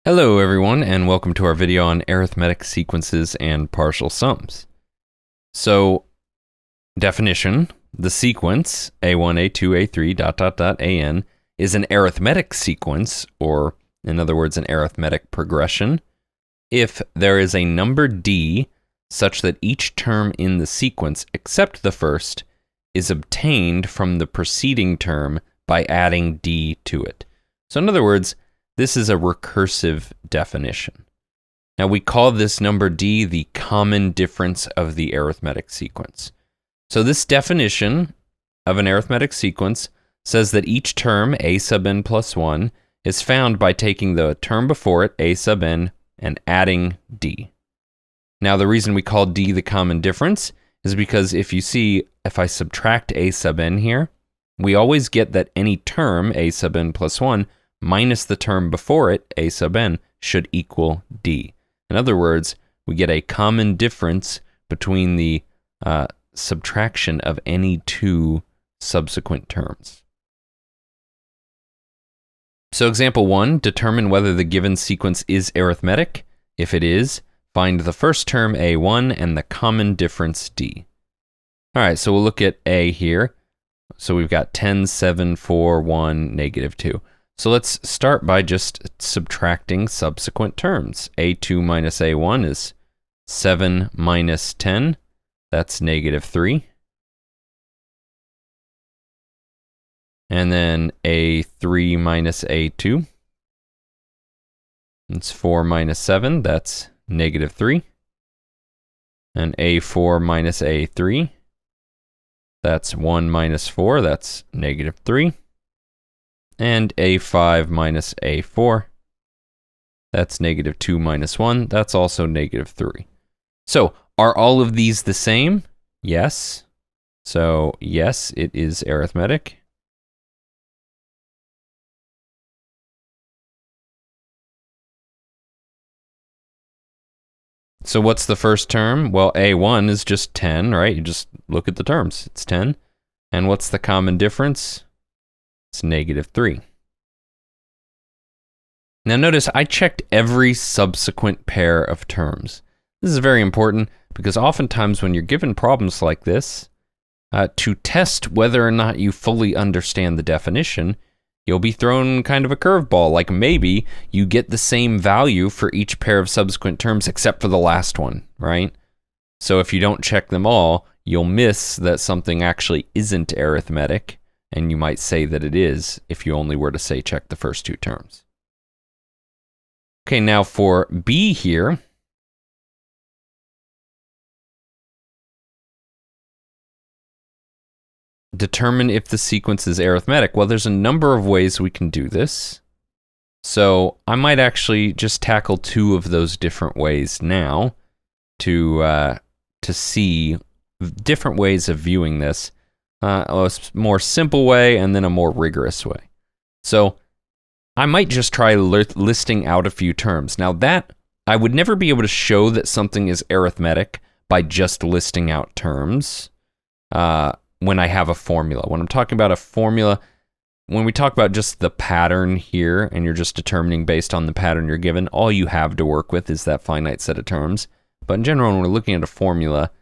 Hello everyone, and welcome to our video on arithmetic sequences and partial sums. So, definition, the sequence a1, a2, a3, ... an is an arithmetic sequence, or in other words, an arithmetic progression, if there is a number d such that each term in the sequence, except the first, is obtained from the preceding term by adding d to it. So in other words, this is a recursive definition. Now we call this number d the common difference of the arithmetic sequence. So this definition of an arithmetic sequence says that each term, a sub n plus 1, is found by taking the term before it, a sub n, and adding d. Now the reason we call d the common difference is because if I subtract a sub n here, we always get that any term, a sub n plus 1, minus the term before it, a sub n, should equal d. In other words, we get a common difference between the subtraction of any two subsequent terms. So example 1, determine whether the given sequence is arithmetic. If it is, find the first term a1 and the common difference d. All right, so we'll look at a here. So we've got 10, 7, 4, 1, negative 2. So let's start by just subtracting subsequent terms. a2 minus a1 is 7 minus 10. That's negative 3. And then a3 minus a2. It's 4 minus 7. That's negative 3. And a4 minus a3. That's 1 minus 4. That's negative 3. And a5 minus a4, that's negative 2 minus 1, that's also negative 3. So, are all of these the same? Yes. So, yes, it is arithmetic. So what's the first term? Well, a1 is just 10, right? You just look at the terms, it's 10. And what's the common difference? It's negative 3. Now notice I checked every subsequent pair of terms. This is very important because oftentimes when you're given problems like this, to test whether or not you fully understand the definition, you'll be thrown kind of a curveball, like maybe you get the same value for each pair of subsequent terms except for the last one, right? So if you don't check them all, you'll miss that something actually isn't arithmetic, and you might say that it is if you only were to say check the first two terms. Okay, now for B here, determine if the sequence is arithmetic. Well, there's a number of ways we can do this. So I might actually just tackle two of those different ways now to see different ways of viewing this. A more simple way and then a more rigorous way. So I might just try listing out a few terms. Now that, I would never be able to show that something is arithmetic by just listing out terms when I have a formula. When I'm talking about a formula, when we talk about just the pattern here and you're just determining based on the pattern you're given, all you have to work with is that finite set of terms. But in general, when we're looking at a formula,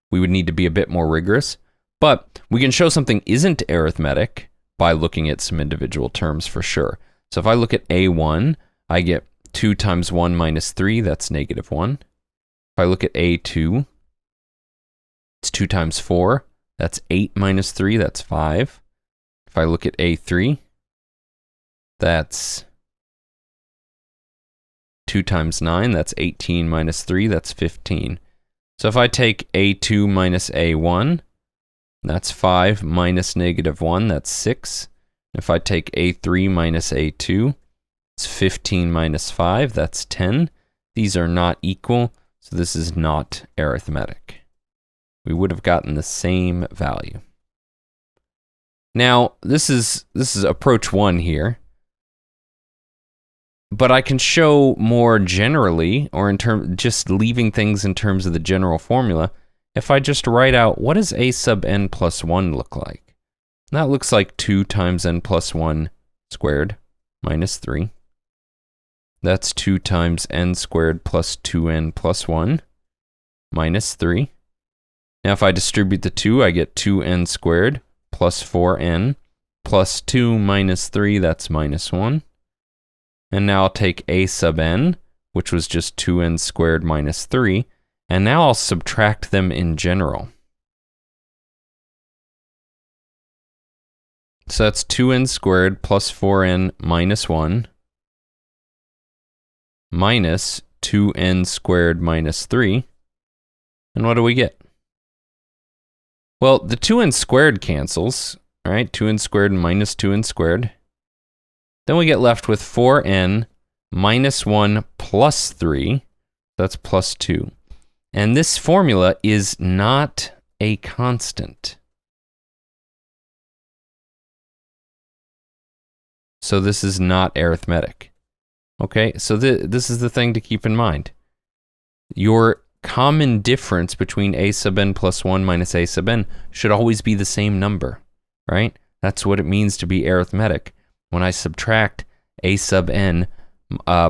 we would need to be a bit more rigorous. But we can show something isn't arithmetic by looking at some individual terms for sure. So if I look at a1, I get 2 times 1 minus 3, that's negative 1. If I look at a2, it's 2 times 4, that's 8 minus 3, that's 5. If I look at a3, that's 2 times 9, that's 18 minus 3, that's 15. So if I take a2 minus a1, that's 5 minus negative 1, that's 6. If I take a3 minus a2, it's 15 minus 5, that's 10. These are not equal, so this is not arithmetic. We would have gotten the same value. Now, this is approach 1 here. But I can show more generally, or just leaving things in terms of the general formula, if I just write out what does a sub n plus 1 look like? That looks like 2 times n plus 1 squared minus 3. That's 2 times n squared plus 2n plus 1 minus 3. Now if I distribute the 2, I get 2n squared plus 4n plus 2 minus 3, that's minus 1. And now I'll take a sub n, which was just 2n squared minus 3, and now I'll subtract them in general. So that's 2n squared plus 4n minus 1 minus 2n squared minus 3. And what do we get? Well, the 2n squared cancels, all right? 2n squared minus 2n squared. Then we get left with 4n minus 1 plus 3. That's plus 2. And this formula is not a constant. So this is not arithmetic. Okay, so this is the thing to keep in mind. Your common difference between a sub n plus 1 minus a sub n should always be the same number, right? That's what it means to be arithmetic. When I subtract a sub n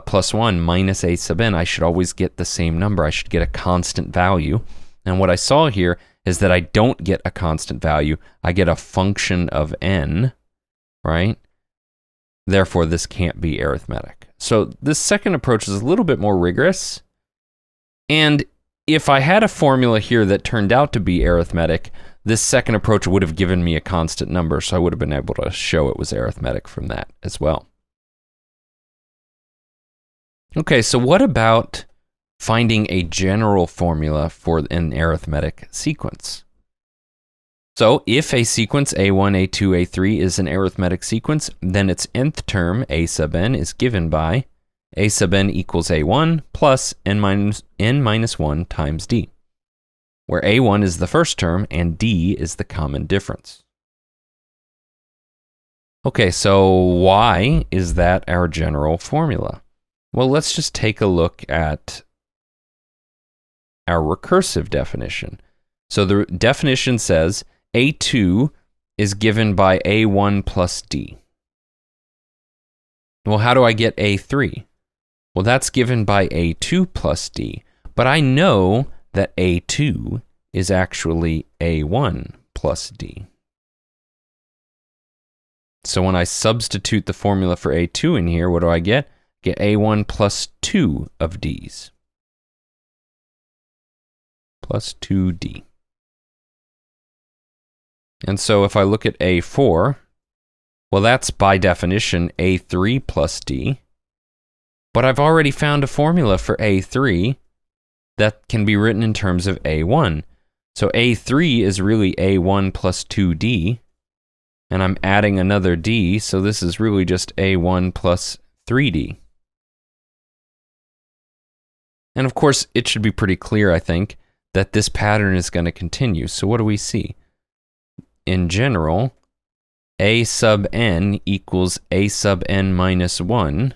plus 1 minus a sub n, I should always get the same number. I should get a constant value. And what I saw here is that I don't get a constant value. I get a function of n, right? Therefore, this can't be arithmetic. So this second approach is a little bit more rigorous. And if I had a formula here that turned out to be arithmetic, this second approach would have given me a constant number, so I would have been able to show it was arithmetic from that as well. Okay, so what about finding a general formula for an arithmetic sequence? So if a sequence a1, a2, a3 is an arithmetic sequence, then its nth term, a sub n, is given by a sub n equals a1 plus n minus 1 times d, where a1 is the first term and d is the common difference. Okay, so why is that our general formula? Well, let's just take a look at our recursive definition. So the definition says a2 is given by a1 plus d. Well, how do I get a3? Well, that's given by a2 plus d, but I know that a2 is actually a1 plus d. So when I substitute the formula for a2 in here, what do I get? Get a1 plus 2 of d's. Plus 2d. And so if I look at a4, well, that's by definition a3 plus d. But I've already found a formula for a3 that can be written in terms of a1. So a3 is really a1 plus 2d, and I'm adding another d, so this is really just a1 plus 3d. And of course, it should be pretty clear, I think, that this pattern is going to continue. So what do we see? In general, a sub n equals a sub n minus 1.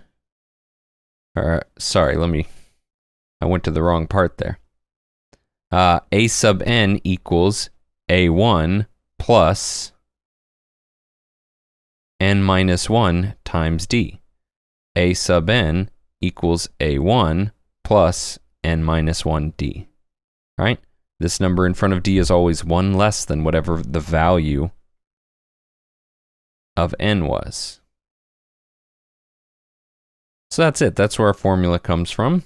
Sorry, I went to the wrong part there. A sub n equals a1 plus n minus 1 times d. A sub n equals a1 plus n minus 1 d. Right? This number in front of d is always 1 less than whatever the value of n was. So that's it. That's where our formula comes from.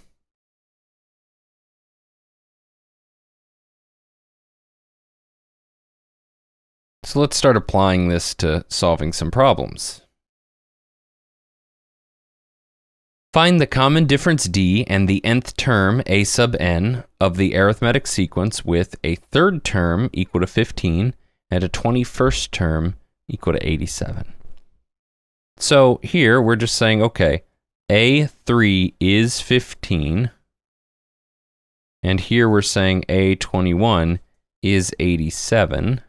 So let's start applying this to solving some problems. Find the common difference d and the nth term a sub n of the arithmetic sequence with a third term equal to 15 and a 21st term equal to 87. So here we're just saying, okay, a3 is 15, and here we're saying a21 is 87,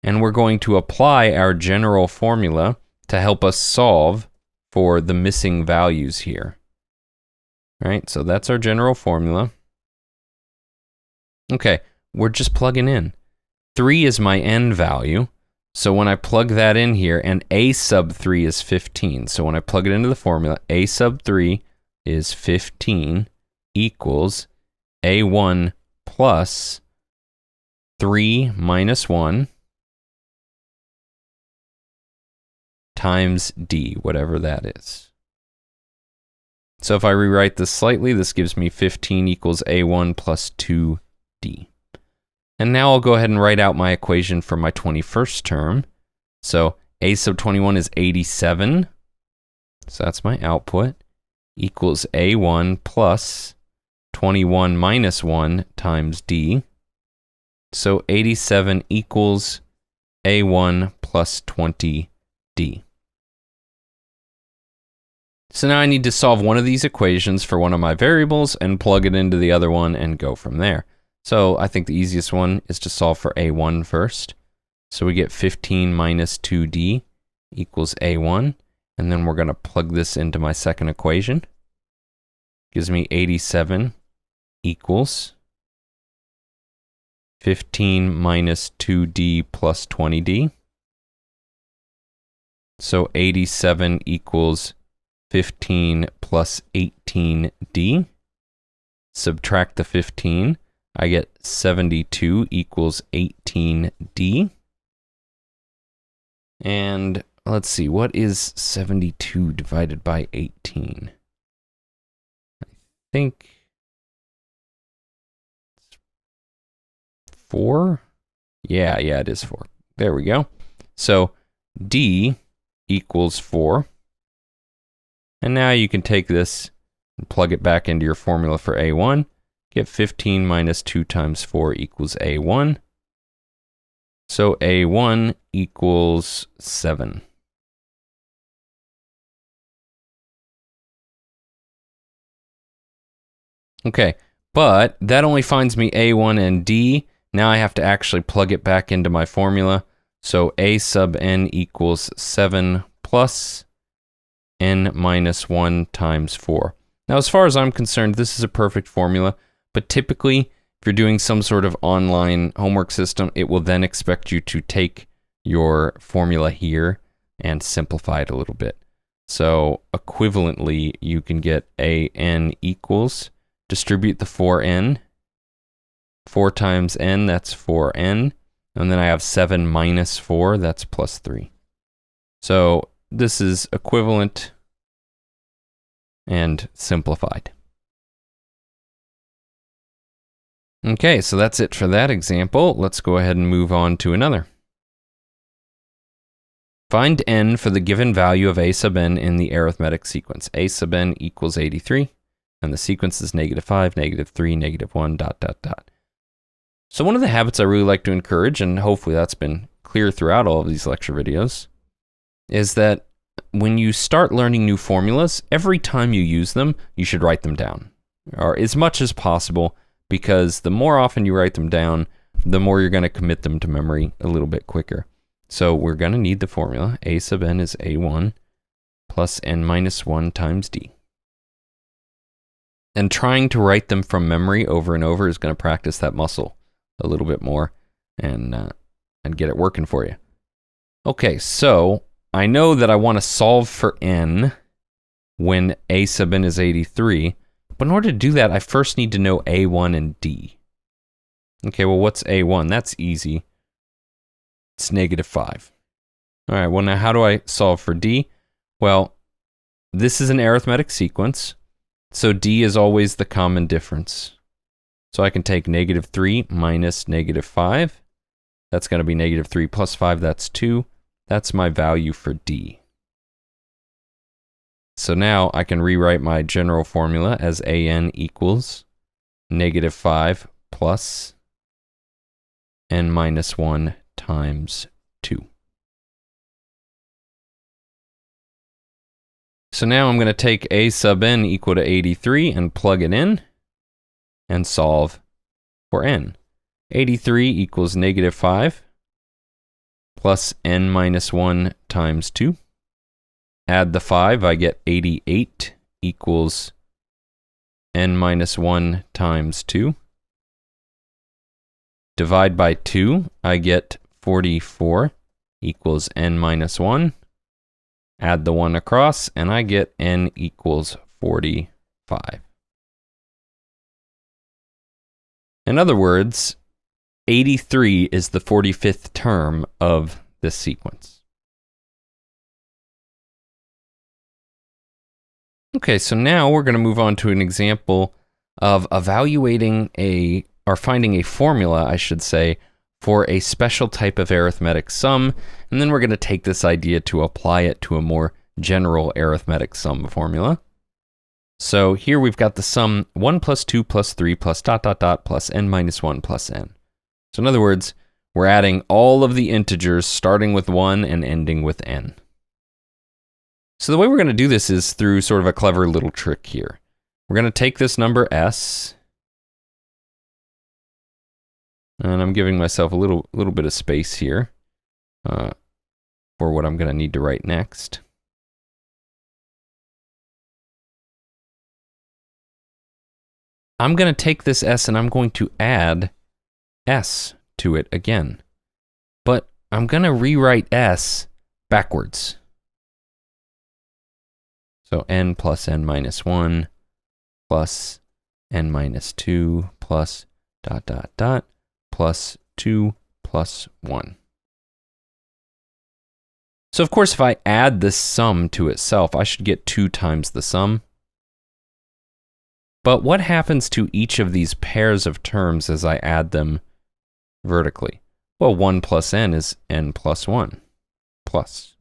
and we're going to apply our general formula to help us solve for the missing values here. All right, so that's our general formula. Okay, we're just plugging in. 3 is my n value, So when I plug that in here, and a sub 3 is 15. So when I plug it into the formula, a sub 3 is 15 equals a1 plus 3 minus 1 times d, whatever that is. So if I rewrite this slightly, this gives me 15 equals a1 plus 2d. And now I'll go ahead and write out my equation for my 21st term. So a sub 21 is 87. So that's my output, equals a1 plus 21 minus 1 times d. So 87 equals a1 plus 20d. So now I need to solve one of these equations for one of my variables and plug it into the other one and go from there. So I think the easiest one is to solve for a1 first. So we get 15 minus 2d equals a1. And then we're going to plug this into my second equation. Gives me 87 equals 15 minus 2d plus 20d. So 87 equals 15 plus 18d. Subtract the 15. I get 72 equals 18d. And let's see, what is 72 divided by 18? I think 4? Yeah, it is 4. There we go. So d equals 4. And now you can take this and plug it back into your formula for a1. Get 15 minus 2 times 4 equals a1. So a1 equals 7. Okay, but that only finds me a1 and d. Now I have to actually plug it back into my formula. So a sub n equals 7 plus n minus 1 times 4. Now, as far as I'm concerned, this is a perfect formula, but typically, if you're doing some sort of online homework system, it will then expect you to take your formula here and simplify it a little bit. So equivalently, you can get an equals, distribute the 4n, 4 times n, that's 4n, and then I have 7 minus 4, that's plus 3. So this is equivalent and simplified. Okay, so that's it for that example. Let's go ahead and move on to another. Find n for the given value of a sub n in the arithmetic sequence. A sub n equals 83, and the sequence is -5, -3, -1, ... So one of the habits I really like to encourage, and hopefully that's been clear throughout all of these lecture videos, is that when you start learning new formulas, every time you use them, you should write them down, or as much as possible, because the more often you write them down, the more you're going to commit them to memory a little bit quicker. So we're going to need the formula. A sub n is a1 plus n minus 1 times d. And trying to write them from memory over and over is going to practice that muscle a little bit more and get it working for you. Okay, so I know that I want to solve for n when a sub n is 83, but in order to do that, I first need to know a1 and d. Okay, well, what's a1? That's easy. It's -5. All right, well, now how do I solve for d? Well, this is an arithmetic sequence, so d is always the common difference. So I can take -3 minus -5. That's going to be -3 plus 5, that's 2. That's my value for d. So now I can rewrite my general formula as an equals -5 plus n minus 1 times 2. So now I'm going to take a sub n equal to 83 and plug it in and solve for n. 83 equals -5 plus n minus 1 times 2. Add the 5, I get 88 equals n minus 1 times 2. Divide by 2, I get 44 equals n minus 1. Add the 1 across, and I get n equals 45. In other words, 83 is the 45th term of this sequence. Okay, so now we're going to move on to an example of evaluating or finding a formula, I should say, for a special type of arithmetic sum, and then we're going to take this idea to apply it to a more general arithmetic sum formula. So here we've got the sum 1 plus 2 plus 3 plus ... plus n minus 1 plus n. So in other words, we're adding all of the integers starting with 1 and ending with n. So the way we're going to do this is through sort of a clever little trick here. We're going to take this number s, and I'm giving myself a little bit of space here for what I'm going to need to write next. I'm going to take this s and I'm going to add s to it again. But I'm going to rewrite s backwards. So n plus n minus 1 plus n minus 2 plus ... plus 2 plus 1. So of course, if I add this sum to itself, I should get 2 times the sum. But what happens to each of these pairs of terms as I add them vertically? Well, 1 plus n is n plus 1 plus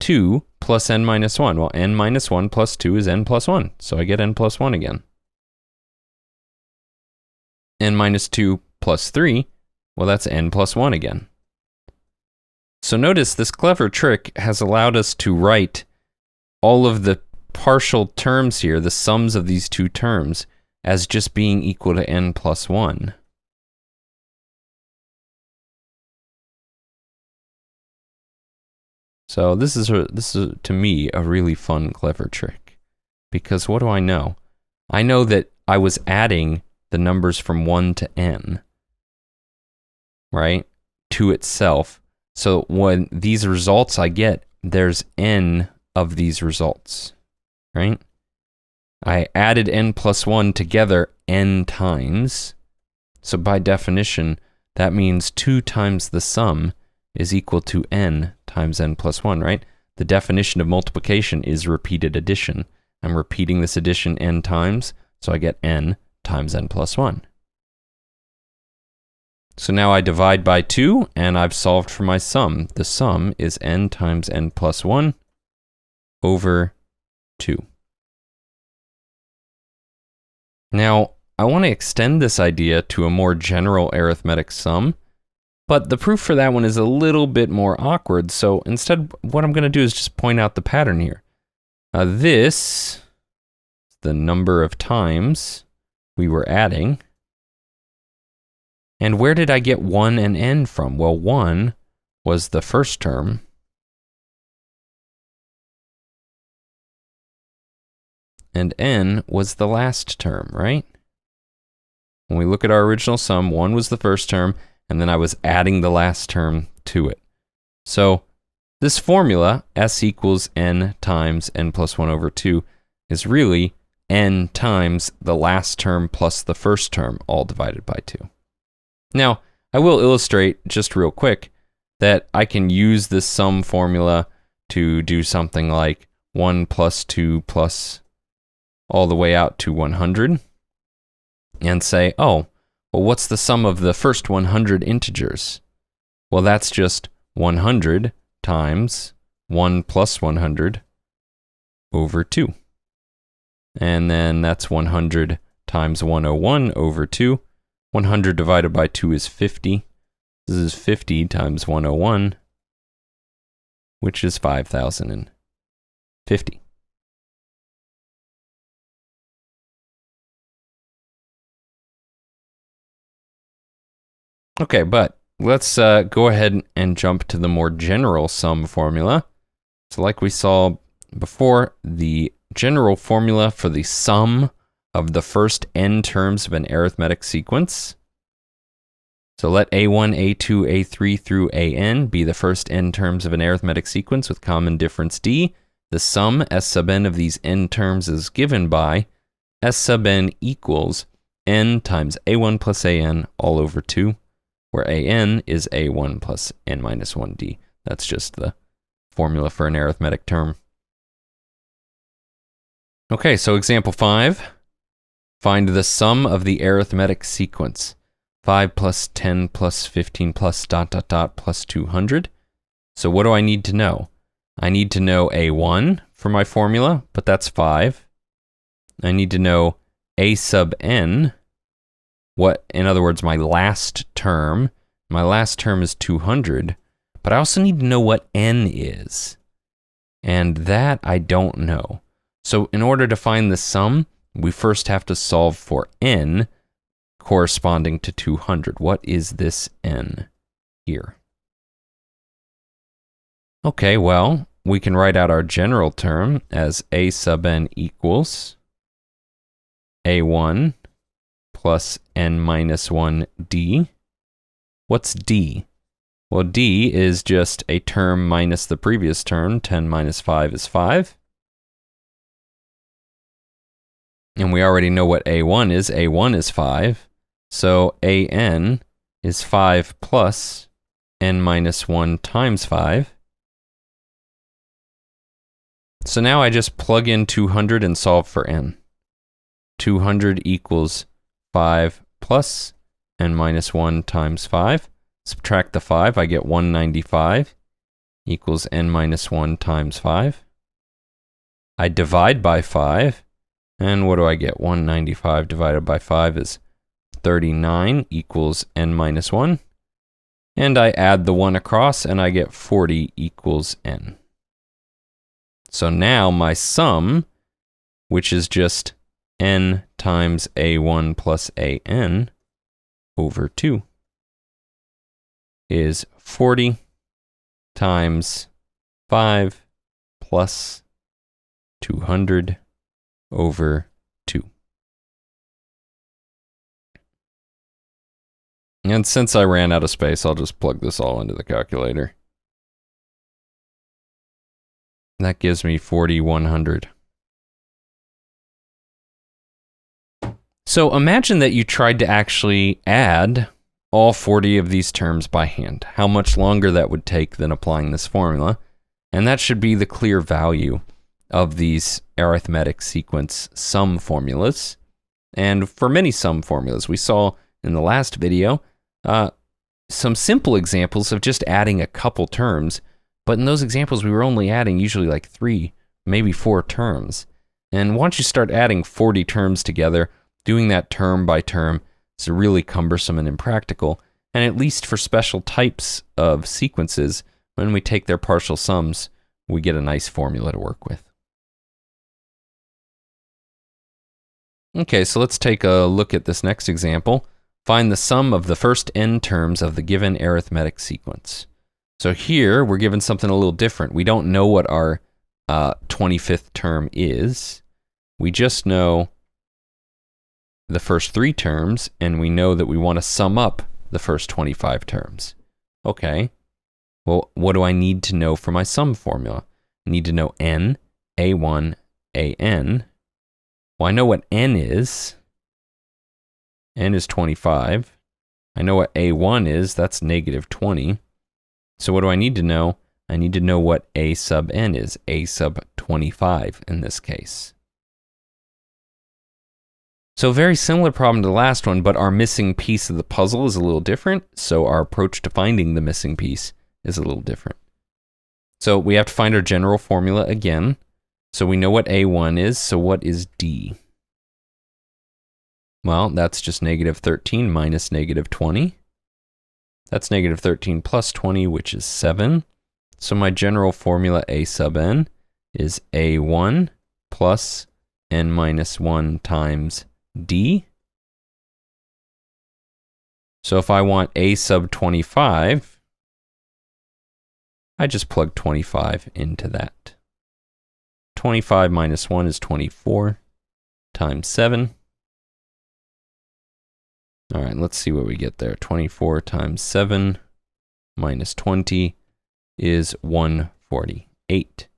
2 plus n minus 1. Well, n minus 1 plus 2 is n plus 1, so I get n plus 1 again. N minus 2 plus 3, well, that's n plus 1 again. So notice this clever trick has allowed us to write all of the partial terms here, the sums of these two terms, as just being equal to n plus 1. So this is to me a really fun, clever trick. Because what do I know? I know that I was adding the numbers from 1 to n, right, to itself. So when these results I get, there's n of these results, right? I added n plus 1 together n times. So by definition, that means 2 times the sum is equal to n times n plus 1, right? The definition of multiplication is repeated addition. I'm repeating this addition n times, so I get n times n plus 1. So now I divide by 2, and I've solved for my sum. The sum is n times n plus 1 over 2. Now, I want to extend this idea to a more general arithmetic sum, but the proof for that one is a little bit more awkward, so instead what I'm going to do is just point out the pattern here. This is the number of times we were adding. And where did I get 1 and n from? Well, 1 was the first term. And n was the last term, right? When we look at our original sum, 1 was the first term, and then I was adding the last term to it. So this formula, s equals n times n plus 1 over 2, is really n times the last term plus the first term, all divided by 2. Now, I will illustrate just real quick that I can use this sum formula to do something like 1 plus 2 plus all the way out to 100 and say, oh, well, what's the sum of the first 100 integers? Well, that's just 100 times 1 plus 100 over 2. And then that's 100 times 101 over 2. 100 divided by 2 is 50. This is 50 times 101, which is 5,050. Okay, but let's go ahead and jump to the more general sum formula. So like we saw before, the general formula for the sum of the first n terms of an arithmetic sequence So let a1, a2, a3 through an be the first n terms of an arithmetic sequence with common difference d. The sum s sub n of these n terms is given by s sub n equals n times a1 plus an all over 2, where an is a1 plus n minus 1d. That's just the formula for an arithmetic term. Okay, so example 5. Find the sum of the arithmetic sequence. 5 plus 10 plus 15 plus ... plus 200. So what do I need to know? I need to know a1 for my formula, but that's 5. I need to know a sub n, in other words, my last term. My last term is 200, but I also need to know what n is. And that I don't know. So in order to find the sum, we first have to solve for n corresponding to 200. What is this n here? Okay, well, we can write out our general term as a sub n equals a1 plus n minus 1 d. What's d? Well, d is just a term minus the previous term. 10 minus 5 is 5. And we already know what a1 is. a1 is 5. So an is 5 plus n minus 1 times 5. So now I just plug in 200 and solve for n. 200 equals 5 plus n minus 1 times 5. Subtract the 5, I get 195 equals n minus 1 times 5. I divide by 5, and what do I get? 195 divided by 5 is 39 equals n minus 1. And I add the 1 across, and I get 40 equals n. So now my sum, which is just n times a1 plus an over 2, is 40 times 5 plus 200 over 2. And since I ran out of space, I'll just plug this all into the calculator. That gives me 4,100. So imagine that you tried to actually add all 40 of these terms by hand. How much longer that would take than applying this formula. And that should be the clear value of these arithmetic sequence sum formulas. And for many sum formulas, we saw in the last video some simple examples of just adding a couple terms. But in those examples, we were only adding usually like 3, maybe 4 terms. And once you start adding 40 terms together, doing that term by term is really cumbersome and impractical. And at least for special types of sequences, when we take their partial sums, we get a nice formula to work with. Okay, so let's take a look at this next example. Find the sum of the first n terms of the given arithmetic sequence. So here, we're given something a little different. We don't know what our 25th term is. We just know the first 3 terms, and we know that we want to sum up the first 25 terms. Okay, well, what do I need to know for my sum formula? I need to know n, a1, an. Well, I know what n is. N is 25. I know what a1 is. That's negative 20. So what do I need to know? I need to know what a sub n is. A sub 25 in this case. So very similar problem to the last one, but our missing piece of the puzzle is a little different. So our approach to finding the missing piece is a little different. So we have to find our general formula again. So we know what a1 is. So what is d? Well, that's just negative 13 minus negative 20. That's negative 13 plus 20, which is 7. So my general formula a sub n is a1 plus n minus 1 times d. So if I want a sub 25, I just plug 25 into that. 25 minus 1 is 24 times 7. All right, let's see what we get there. 24 times 7 minus 20 is 148.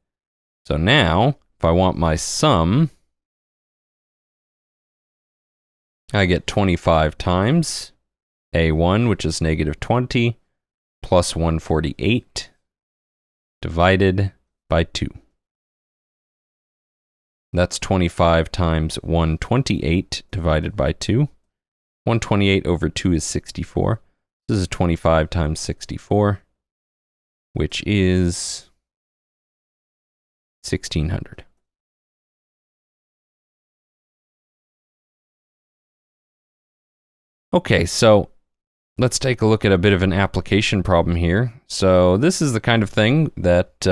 So now, if I want my sum, I get 25 times A1, which is negative 20, plus 148, divided by 2. That's 25 times 128 divided by 2. 128 over 2 is 64. This is 25 times 64, which is 1,600. Okay, so let's take a look at a bit of an application problem here. So this is the kind of thing that,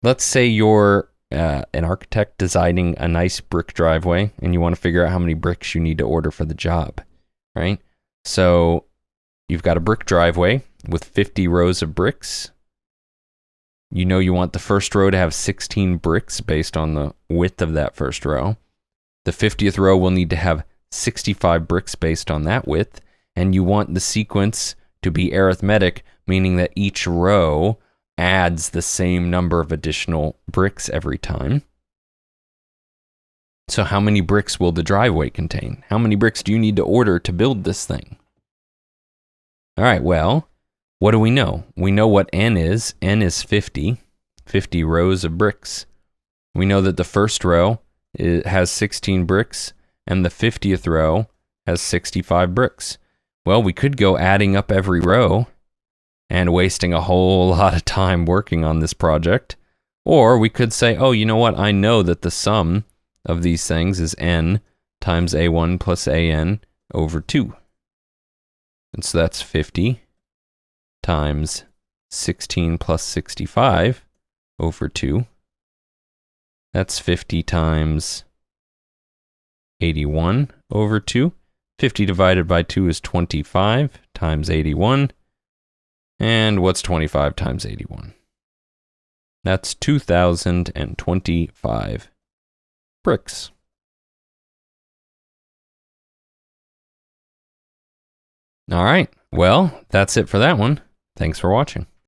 let's say you're an architect designing a nice brick driveway and you want to figure out how many bricks you need to order for the job, right? So you've got a brick driveway with 50 rows of bricks. You know you want the first row to have 16 bricks based on the width of that first row. The 50th row will need to have 65 bricks based on that width. And you want the sequence to be arithmetic, meaning that each row adds the same number of additional bricks every time. So how many bricks will the driveway contain? How many bricks do you need to order to build this thing? All right, well, what do we know? We know what n is. N is 50 rows of bricks. We know that the first row has 16 bricks, and the 50th row has 65 bricks. Well, we could go adding up every row and wasting a whole lot of time working on this project. Or we could say, oh, you know what? I know that the sum of these things is n times a1 plus an over 2. And so that's 50 times 16 plus 65 over 2. That's 50 times 81 over 2. 50 divided by 2 is 25 times 81. And what's 25 times 81? That's 2,025 bricks. All right, well, that's it for that one. Thanks for watching.